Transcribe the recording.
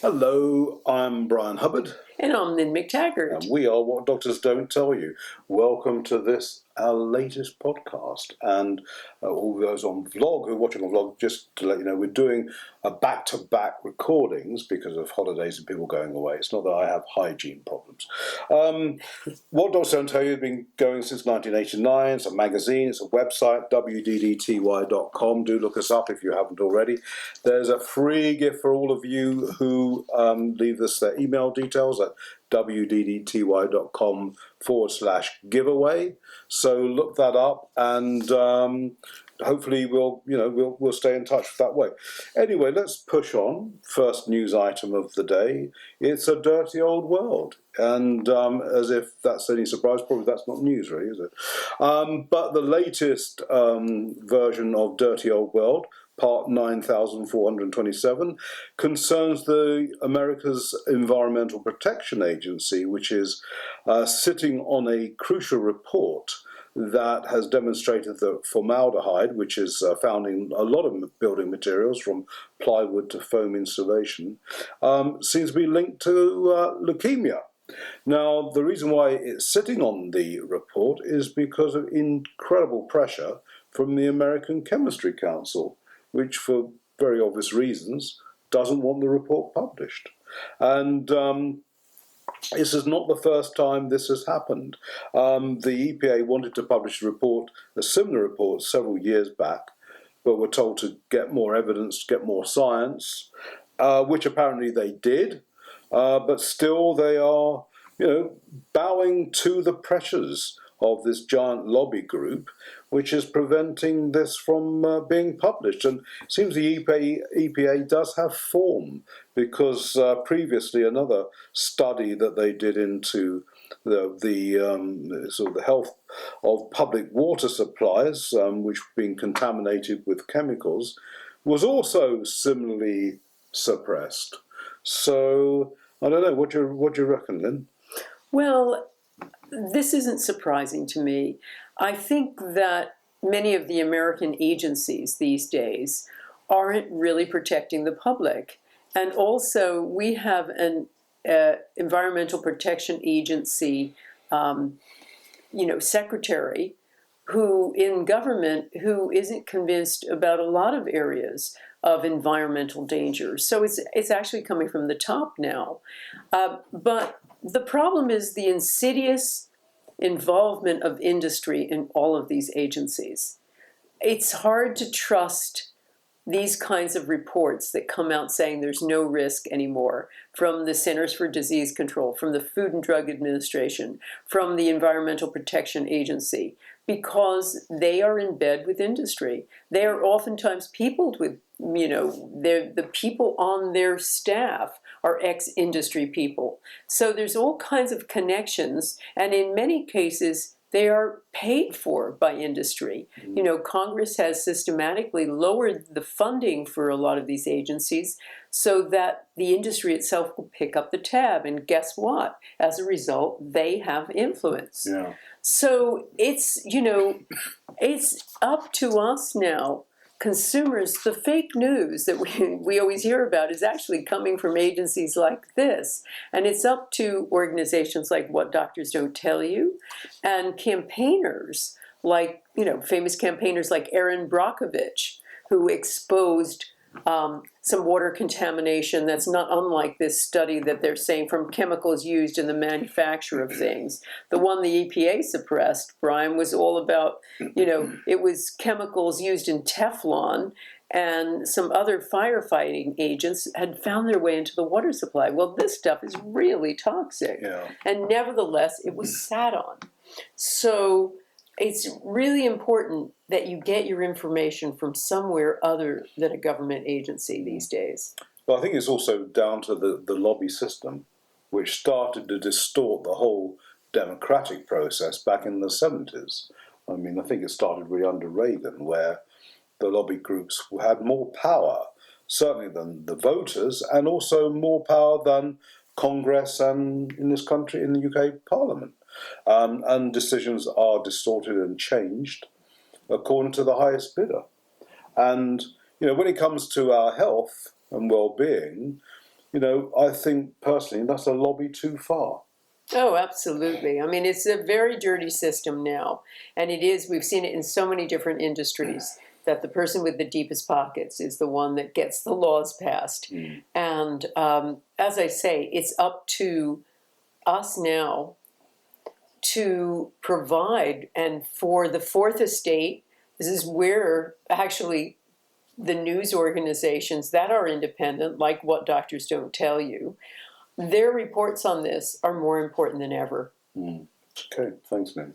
Hello, I'm Bryan Hubbard. And I'm Lynne Mctaggart. And we are What Doctors Don't Tell You. Welcome to this, our latest podcast. And all those on vlog, who are watching on vlog, just to let you know, we're doing a back-to-back recordings because of holidays and people going away. It's not that I have hygiene problems. What Doctors Don't Tell You has been going since 1989. It's a magazine, it's a website, wddty.com. Do look us up if you haven't already. There's a free gift for all of you who leave us their email details at wddty.com/giveaway. So look that up, and hopefully we'll stay in touch that way. Anyway, let's push on. First news item of the day. It's a dirty old world, and as if that's any surprise, probably that's not news, really, is it? But the latest version of Dirty Old World, Part 9427, concerns the America's Environmental Protection Agency, which is sitting on a crucial report that has demonstrated that formaldehyde, which is found in a lot of building materials, from plywood to foam insulation, seems to be linked to leukemia. Now, the reason why it's sitting on the report is because of incredible pressure from the American Chemistry Council, which, for very obvious reasons, doesn't want the report published. And this is not the first time this has happened. The EPA wanted to publish a similar report, several years back, but were told to get more evidence, get more science, which apparently they did. But still, they are, bowing to the pressures of this giant lobby group, which is preventing this from being published. And it seems the EPA does have form, because previously another study that they did into the health of public water supplies, which have been contaminated with chemicals, was also similarly suppressed. So I don't know. What do you reckon, Lynne? Well, this isn't surprising to me. I think that many of the American agencies these days aren't really protecting the public. And also, we have an Environmental Protection Agency, secretary who in government who isn't convinced about a lot of areas of environmental danger. So it's actually coming from the top now. But the problem is the insidious involvement of industry in all of these agencies. It's hard to trust these kinds of reports that come out saying there's no risk anymore, from the Centers for Disease Control, from the Food and Drug Administration, from the Environmental Protection Agency, because they are in bed with industry. They are oftentimes peopled with, the people on their staff are ex-industry people. So there's all kinds of connections, and in many cases, they are paid for by industry. Congress has systematically lowered the funding for a lot of these agencies so that the industry itself will pick up the tab. And guess what? As a result, they have influence. Yeah. So it's up to us now, consumers. The fake news that we always hear about is actually coming from agencies like this. And it's up to organizations like What Doctors Don't Tell You, and campaigners like, famous campaigners like Erin Brockovich, who exposed some water contamination that's not unlike this study that they're saying from chemicals used in the manufacture of things. The one the EPA suppressed, Bryan, was all about, it was chemicals used in Teflon, and some other firefighting agents had found their way into the water supply. Well, this stuff is really toxic. Yeah. And nevertheless, it was sat on. So it's really important that you get your information from somewhere other than a government agency these days. Well, I think it's also down to the lobby system, which started to distort the whole democratic process back in the 70s. I mean, I think it started really under Reagan, where the lobby groups had more power, certainly than the voters, and also more power than Congress and, in this country, in the UK Parliament. And decisions are distorted and changed according to the highest bidder. And when it comes to our health and well-being, I think personally that's a lobby too far. Oh, absolutely. I mean, it's a very dirty system now. And it is, we've seen it in so many different industries, that the person with the deepest pockets is the one that gets the laws passed. And as I say, it's up to us now to provide. And for the fourth estate, this is where actually the news organizations that are independent, like What Doctors Don't Tell You, their reports on this are more important than ever. Okay, thanks, Lynne.